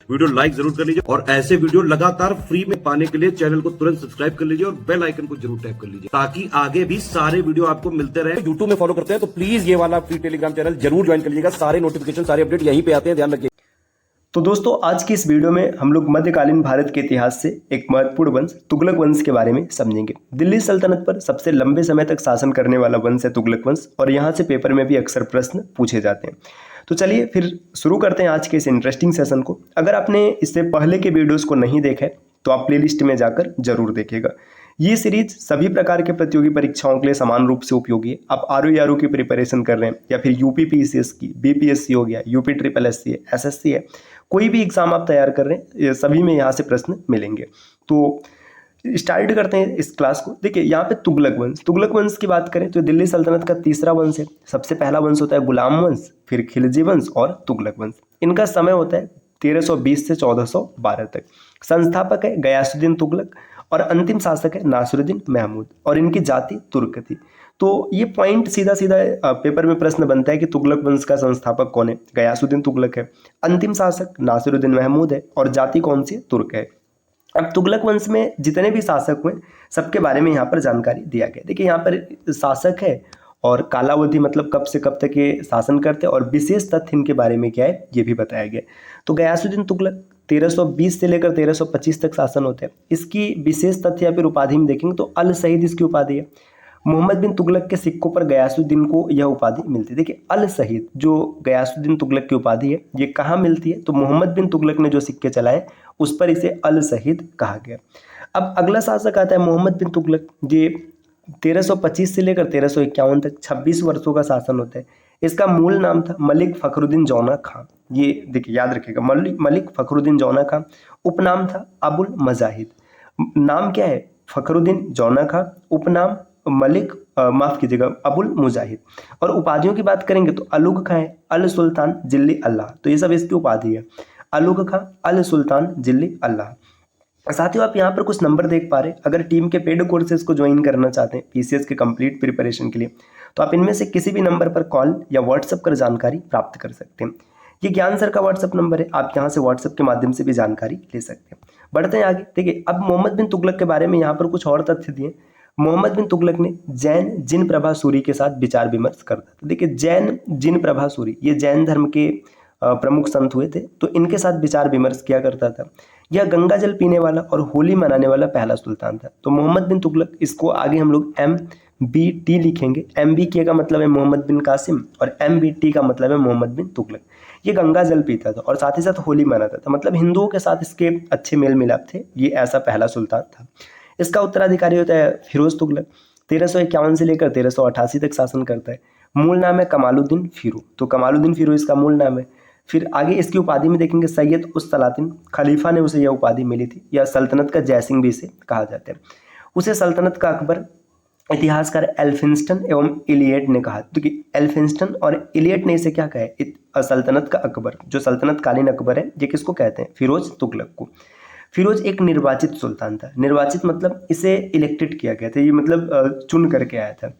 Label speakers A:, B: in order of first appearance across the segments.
A: Video like जरूर कर लीजिए और ऐसे वीडियो लगातार फ्री में पाने के लिए चैनल को तुरंत सब्सक्राइब कर लीजिए और बेल आइकन को जरूर टैप कर लीजिए ताकि आगे भी सारे वीडियो आपको मिलते रहे। यूट्यूब में फॉलो करते हैं तो प्लीज ये वाला फ्री टेलीग्राम चैनल जरूर ज्वाइन कर लीजिएगा। सारे नोटिफिकेशन सारे अपडेट यहीं पे आते हैं, ध्यान रखिए।
B: तो दोस्तों आज की इस वीडियो में हम लोग मध्यकालीन भारत के इतिहास से एक महत्वपूर्ण वंश तुगलक वंश के बारे में समझेंगे। दिल्ली सल्तनत पर सबसे लंबे समय तक शासन करने वाला वंश है तुगलक वंश और यहाँ से पेपर में भी अक्सर प्रश्न पूछे जाते हैं। तो चलिए फिर शुरू करते हैं आज के इस इंटरेस्टिंग सेशन को। अगर आपने इससे पहले के वीडियोस को नहीं देखा है तो आप प्लेलिस्ट में जाकर जरूर देखिएगा। ये सीरीज सभी प्रकार के प्रतियोगी परीक्षाओं के लिए समान रूप से उपयोगी है। आप आरओ की प्रिपरेशन कर रहे हैं या फिर यूपी पीसीएस की, बीपीएससी हो गया, यूपी ट्रिपल एससी है, एसएससी है, कोई भी एग्जाम आप तैयार कर रहे हैं सभी में यहाँ से प्रश्न मिलेंगे। तो स्टार्ट करते हैं इस क्लास को। देखिए यहाँ पे तुगलक वंश की बात करें तो दिल्ली सल्तनत का तीसरा वंश है। सबसे पहला वंश होता है गुलाम वंश, फिर खिलजी वंश और तुगलक वंश। इनका समय होता है 1320 से 1412 तक। संस्थापक है गयासुद्दीन तुगलक और अंतिम शासक है नासिरुद्दीन महमूद और इनकी जाति तुर्क थी। तो ये पॉइंट सीधा सीधा पेपर में प्रश्न बनता है कि तुगलक वंश का संस्थापक कौन है? गयासुद्दीन तुगलक है, अंतिम शासक नासिरुद्दीन महमूद है और जाति कौन सी है? तुर्क है। अब तुगलक वंश में जितने भी शासक हुए सबके बारे में यहाँ पर जानकारी दिया गया। देखिए यहाँ पर शासक है और कालावधि मतलब कब से कब तक ये शासन करते हैं और विशेष तथ्य इनके बारे में क्या है ये भी बताया गया। तो गयासुद्दीन तुगलक 1320 से लेकर 1325 तक शासन होते हैं। इसकी विशेष तथ्य या फिर उपाधि में देखेंगे तो अल सईद इसकी उपाधि है। मोहम्मद बिन तुगलक के सिक्कों पर गयासुद्दीन को यह उपाधि मिलती है। देखिए अल सईद जो गयासुद्दीन तुगलक की उपाधि है ये कहाँ मिलती है? तो मोहम्मद बिन तुगलक ने जो सिक्के चलाए उस पर इसे अल सईद कहा गया। अब अगला शासक आता है मोहम्मद बिन तुगलक। ये 1325 से लेकर 1351 तक 26 वर्षों का शासन होता है। इसका मूल नाम था मलिक फखरुद्दीन जौना खां। ये देखिए याद रखिएगा, मलिक फखरुद्दीन जौना खां। उपनाम था अबुल मजाहिद। नाम क्या है? फखरुद्दीन जौना खां, उपनाम मलिक माफ कीजिएगा अबुल मुजाहिद। और उपाधियों की बात करेंगे तो अलुग खां है, अल सुल्तान जिल्ली अल्लाह। तो ये सब इसकी उपाधि है। अलुग खां, अल सुल्तान जिल्ली अल्लाह। साथियों आप यहाँ पर कुछ नंबर देख पा रहे हैं। अगर टीम के पेड कोर्सेज को ज्वाइन करना चाहते हैं पीसीएस के कंप्लीट प्रिपरेशन के लिए तो आप इनमें से किसी भी नंबर पर कॉल या व्हाट्सएप कर जानकारी प्राप्त कर सकते हैं। ये ज्ञान सर का व्हाट्सएप नंबर है, आप यहाँ से व्हाट्सएप के माध्यम से भी जानकारी ले सकते हैं। बढ़ते हैं आगे। देखिए अब मोहम्मद बिन तुगलक के बारे में यहाँ पर कुछ और तथ्य दिए। मोहम्मद बिन तुगलक ने जैन जिन प्रभा सूरी के साथ विचार विमर्श करता था। देखिए जैन जिन प्रभा सूरी ये जैन धर्म के प्रमुख संत हुए थे, तो इनके साथ विचार विमर्श किया करता था। यह गंगा जल पीने वाला और होली मनाने वाला पहला सुल्तान था। तो मोहम्मद बिन तुगलक, इसको आगे हम लोग MBT लिखेंगे। MBK का मतलब है मोहम्मद बिन कासिम और MBT का मतलब है मोहम्मद बिन तुगलक। ये गंगा जल पीता था और साथ ही साथ होली मनाता था, मतलब हिंदुओं के साथ इसके अच्छे मेल मिलाप थे। ये ऐसा पहला सुल्तान था। इसका उत्तराधिकारी होता है फिरोज तुगलक। 1351 से लेकर 1388 तक शासन करता है। मूल नाम है कमालुद्दीन फिरू। तो कमालुद्दीन फिरू इसका मूल नाम है। फिर आगे इसकी उपाधि में देखेंगे सैयद उस सलातिन। खलीफा ने उसे यह उपाधि मिली थी, या सल्तनत का जयसिंह भी इसे कहा जाता है। उसे सल्तनत का अकबर इतिहासकार एल्फिंस्टन एवं इलियट ने कहा। तो कि एल्फिंस्टन और इलियट ने इसे क्या कहा है? सल्तनत का अकबर, जो सल्तनत कालीन अकबर है ये किसको कहते हैं? फिरोज तुगलक को। फिरोज एक निर्वाचित सुल्तान था। निर्वाचित मतलब इसे इलेक्टेड किया गया था, ये मतलब चुन करके आया था।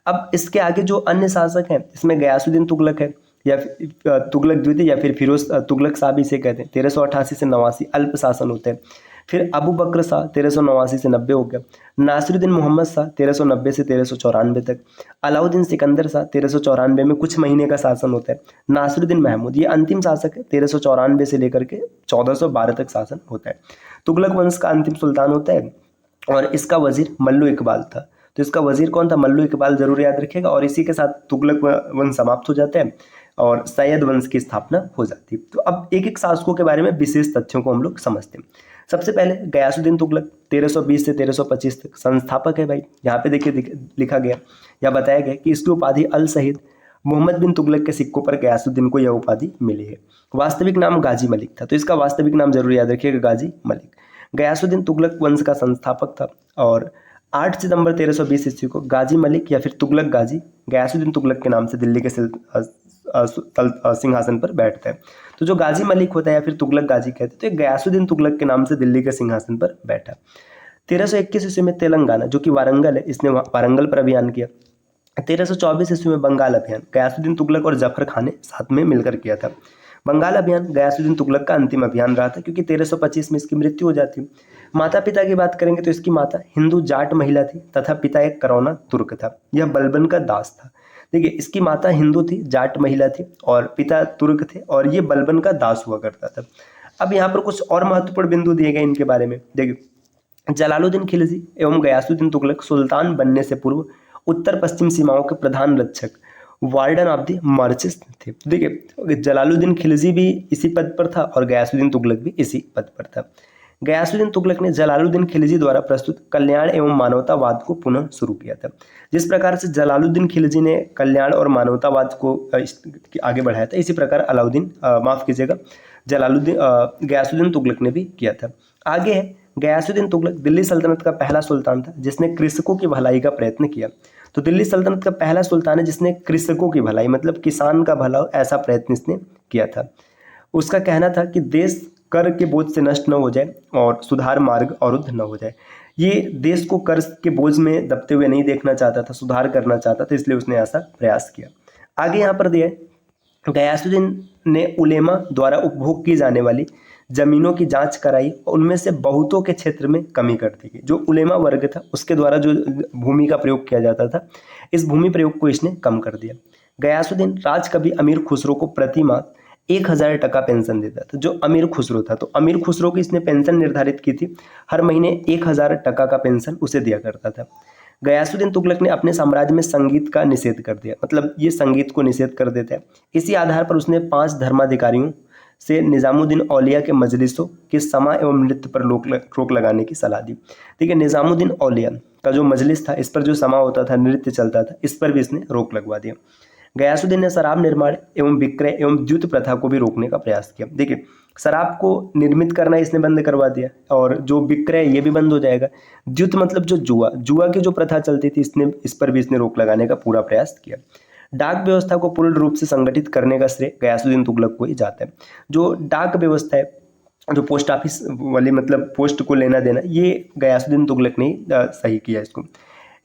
B: अब इसके आगे जो अन्य शासक हैं इसमें गयासुद्दीन तुगलक है या तुगलक द्वितीय या फिर फिरोज तुगलक शाह भी इसे कहते हैं। 1388 से 89 अल्प शासन होते हैं। फिर अबू बकर शाह 1389 से 90 हो गया। नासिरुद्दीन मोहम्मद शाह 1390 से 1394 तक। अलाउद्दीन सिकंदर शाह 1394 में कुछ महीने का शासन होता है। नासिरुद्दीन महमूद ये अंतिम शासक है, 1394 से लेकर के 1412 तक शासन होता है। तुगलक वंश का अंतिम सुल्तान होता है और इसका वजीर मल्लू इकबाल था। तो इसका वजीर कौन था? मल्लू इकबाल, जरूर याद रखिएगा। और इसी के साथ तुगलक वंश समाप्त हो जाता है और सैयद वंश की स्थापना हो जाती है। तो अब एक एक शासकों के बारे में विशेष तथ्यों को हम लोग समझते हैं। सबसे पहले गयासुद्दीन तुगलक 1320 से 1325 तक संस्थापक है भाई। यहाँ पे देखिए लिखा गया या बताया गया कि इसकी उपाधि अल सईद। मोहम्मद बिन तुगलक के सिक्कों पर गयासुद्दीन को यह उपाधि मिली है। वास्तविक नाम गाजी मलिक था। तो इसका वास्तविक नाम जरूर याद रखिएगा, गाजी मलिक। गयासुद्दीन तुगलक वंश का संस्थापक था और 8 सितंबर 1320 ईस्वी को गाजी मलिक या फिर तुगलक गाजी गयासुद्दीन तुगलक के नाम से दिल्ली के सिंहासन पर बैठता है। तो जो गाजी मलिक होता है या फिर तुगलक गाजी कहते हैं, तो ये गयासुद्दीन तुगलक के नाम से दिल्ली के सिंहासन पर बैठा। 1321 ईस्वी में तेलंगाना, जो कि वारंगल है, इसने वारंगल पर अभियान किया। 1324 ईस्वी में बंगाल अभियान गयासुद्दीन तुगलक और जफर खान ने साथ में मिलकर किया था। बंगाल अभियान गयासुद्दीन तुगलक का अंतिम अभियान रहा था, क्योंकि 1325 में इसकी मृत्यु हो जाती है। माता पिता की बात करेंगे तो इसकी माता हिंदू जाट महिला थी तथा पिता एक करौना तुर्क था। यह बलबन का दास था। देखिए, इसकी माता हिंदू थी, जाट महिला थी और पिता तुर्क थे और ये बलबन का दास हुआ करता था। अब यहाँ पर कुछ और महत्वपूर्ण बिंदु दिए गए इनके बारे में। देखिए, जलालुद्दीन खिलजी एवं गयासुद्दीन तुगलक सुल्तान बनने से पूर्व उत्तर पश्चिम सीमाओं के प्रधान रक्षक, वार्डन ऑफ द मार्चेस थे। देखिए, जलालुद्दीन खिलजी भी इसी पद पर था और गयासुद्दीन तुगलक भी इसी पद पर था। गयासुद्दीन तुगलक ने जलालुद्दीन खिलजी द्वारा प्रस्तुत कल्याण एवं मानवतावाद को पुनः शुरू किया था। जिस प्रकार से जलालुद्दीन खिलजी ने कल्याण और मानवतावाद को आगे बढ़ाया था, इसी प्रकार गयासुद्दीन तुगलक ने भी किया था। आगे है, गयासुद्दीन तुगलक दिल्ली सल्तनत का पहला सुल्तान था जिसने कृषकों की भलाई का प्रयत्न किया। तो दिल्ली सल्तनत का पहला सुल्तान है जिसने कृषकों की भलाई, मतलब किसान का भला हो, ऐसा प्रयत्न इसने किया था। उसका कहना था कि देश कर के बोझ से नष्ट न हो जाए और सुधार मार्ग अवरुद्ध न हो जाए। ये देश को कर्ज के बोझ में दबते हुए नहीं देखना चाहता था, सुधार करना चाहता था, इसलिए उसने ऐसा प्रयास किया। आगे यहाँ पर दिया है, गयासुद्दीन ने उलेमा द्वारा उपभोग की जाने वाली जमीनों की जांच कराई, उनमें से बहुतों के क्षेत्र में कमी कर दी गई। जो उलेमा वर्ग था उसके द्वारा जो भूमि का प्रयोग किया जाता था, इस भूमि प्रयोग को इसने कम कर दिया। गयासुद्दीन राजकवि अमीर खुसरो को प्रति माह 1000 टका पेंशन देता था। जो अमीर खुसरो था, तो अमीर खुसरो की इसने पेंशन निर्धारित की थी, हर महीने 1000 टका का पेंशन उसे दिया करता था। गयासुद्दीन तुगलक ने अपने साम्राज्य में संगीत का निषेध कर दिया, मतलब ये संगीत को निषेध कर देता है। इसी आधार पर उसने 5 धर्माधिकारियों से निजामुद्दीन औलिया के मजलिसों के समा एवं नृत्य पर रोक लगाने की सलाह दी। ठीक है, निजामुद्दीन औलिया का जो मजलिस था, इस पर जो समा होता था, नृत्य चलता था, इस पर भी इसने रोक लगवा दिया। गयासुद्दीन ने शराब निर्माण एवं विक्रय एवं द्यूत प्रथा को भी रोकने का प्रयास किया। देखिए, शराब को निर्मित करना इसने बंद करवा दिया और जो विक्रय ये भी बंद हो जाएगा। द्यूत मतलब जो जुआ की जो प्रथा चलती थी, इस पर भी इसने रोक लगाने का पूरा प्रयास किया। डाक व्यवस्था को पूर्ण रूप से संगठित करने का श्रेय गयासुद्दीन तुगलक को ही जाता है। जो डाक व्यवस्था है, जो पोस्ट ऑफिस वाली, मतलब पोस्ट को लेना देना, ये गयासुद्दीन तुगलक ने सही किया इसको।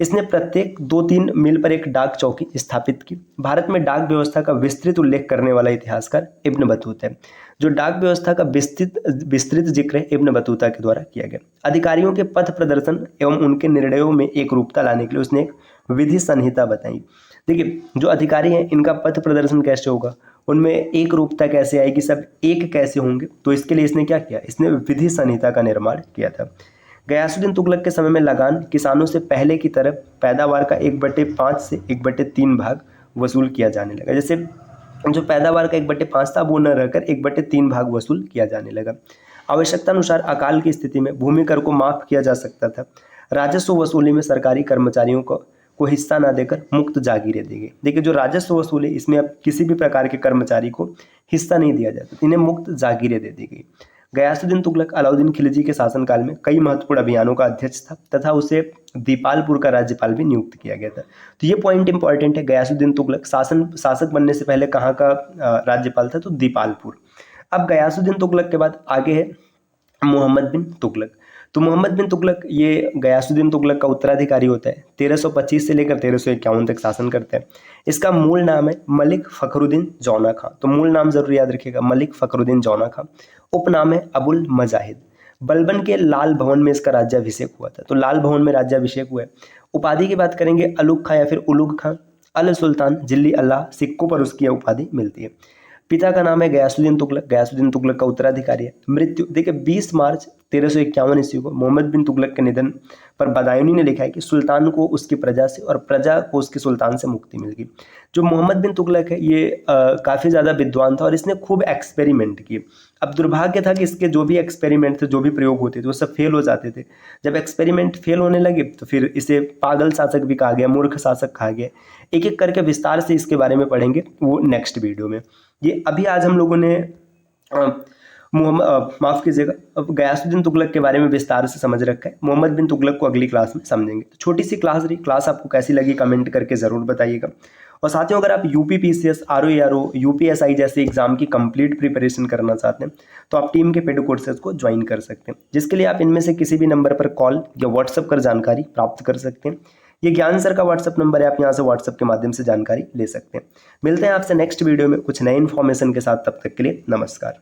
B: इसने प्रत्येक 2-3 मील पर एक डाक चौकी स्थापित की। भारत में डाक व्यवस्था का विस्तृत उल्लेख करने वाला इतिहासकार इब्न बतूता है। जो डाक व्यवस्था का विस्तृत जिक्र है, इब्न बतूता के द्वारा किया गया। अधिकारियों के पथ प्रदर्शन एवं उनके निर्णयों में एक रूपता लाने के लिए उसने एक विधि संहिता बताई। देखिए, जो अधिकारी हैं, इनका पथ प्रदर्शन कैसे होगा, उनमें एक रूपता कैसे आएगी, सब एक कैसे होंगे, तो इसके लिए इसने क्या किया, इसने विधि संहिता का निर्माण किया था। गयासुद्दीन तुगलक के समय में लगान किसानों से पहले की तरह पैदावार का 1/5 से 1/3 भाग वसूल किया जाने लगा। जैसे जो पैदावार का 1/5 था, वो न रहकर 1/3 भाग वसूल किया जाने लगा। आवश्यकता अनुसार अकाल की स्थिति में भूमि कर को माफ किया जा सकता था। राजस्व वसूली में सरकारी कर्मचारियों को हिस्सा ना देकर मुक्त जागीरें दी गई। देखिए, जो राजस्व वसूली, इसमें अब किसी भी प्रकार के कर्मचारी को हिस्सा नहीं दिया जाता, इन्हें मुक्त जागीरें दे दी गई। गयासुद्दीन तुगलक अलाउद्दीन खिलजी के शासनकाल में कई महत्वपूर्ण अभियानों का अध्यक्ष था तथा उसे दीपालपुर का राज्यपाल भी नियुक्त किया गया था। तो ये पॉइंट इंपॉर्टेंट है। गयासुद्दीन तुगलक शासक बनने से पहले कहाँ का राज्यपाल था, तो दीपालपुर। अब गयासुद्दीन तुगलक के बाद आगे है मोहम्मद बिन तुगलक। तो मोहम्मद बिन तुगलक ये गयासुद्दीन तुगलक का उत्तराधिकारी होता है। 1325 से लेकर 1351 तक शासन करता है। इसका मूल नाम है मलिक फखरुद्दीन जौना खां। तो मूल नाम जरूर याद रखिएगा, मलिक फखरुद्दीन जौना खां। उपनाम है अबुल मजाहिद। बलबन के लाल भवन में इसका राज्याभिषेक हुआ था। तो लाल भवन में राज्याभिषेक हुआ है। उपाधि की बात करेंगे, अलुग खां या फिर उलुग खां। अल सुल्तान जिल्ली अल्लाह, सिक्कों पर उसकी उपाधि मिलती है। पिता का नाम है गयासुद्दीन तुगलक। गयासुद्दीन तुगलक का उत्तराधिकारी है। मृत्यु देखिए 20 मार्च 1351 ईस्वी को मोहम्मद बिन तुगलक के निधन पर बदायूनी ने लिखा है कि सुल्तान को उसकी प्रजा से और प्रजा को उसके सुल्तान से मुक्ति मिल गई। जो मोहम्मद बिन तुगलक है, ये काफ़ी ज़्यादा विद्वान था और इसने खूब एक्सपेरिमेंट किए। अब दुर्भाग्य था कि इसके जो भी एक्सपेरिमेंट थे, जो भी प्रयोग होते थे, वो सब फेल हो जाते थे। जब एक्सपेरिमेंट फेल होने लगे तो फिर इसे पागल शासक भी कहा गया, मूर्ख शासक कहा गया। एक एक करके विस्तार से इसके बारे में पढ़ेंगे, वो नेक्स्ट वीडियो में। ये अभी आज हम लोगों ने माफ़ कीजिएगा, अब गयासुद्दीन तुगलक के बारे में विस्तार से समझ रखा है। मोहम्मद बिन तुगलक को अगली क्लास में समझेंगे। तो छोटी सी क्लास रही, क्लास आपको कैसी लगी कमेंट करके ज़रूर बताइएगा। और साथियों, अगर आप यूपीपीसीएस, आरओ, यूपीएसआई जैसे एग्जाम की कंप्लीट प्रिपरेशन करना चाहते हैं तो आप टीम के पेड कोर्सेज को ज्वाइन कर सकते हैं, जिसके लिए आप इनमें से किसी भी नंबर पर कॉल या व्हाट्सएप कर जानकारी प्राप्त कर सकते हैं। ये ज्ञान सर का व्हाट्सअप नंबर है, आप यहाँ से व्हाट्सअप के माध्यम से जानकारी ले सकते हैं। मिलते हैं आपसे नेक्स्ट वीडियो में कुछ नए इन्फॉर्मेशन के साथ, तब तक के लिए नमस्कार।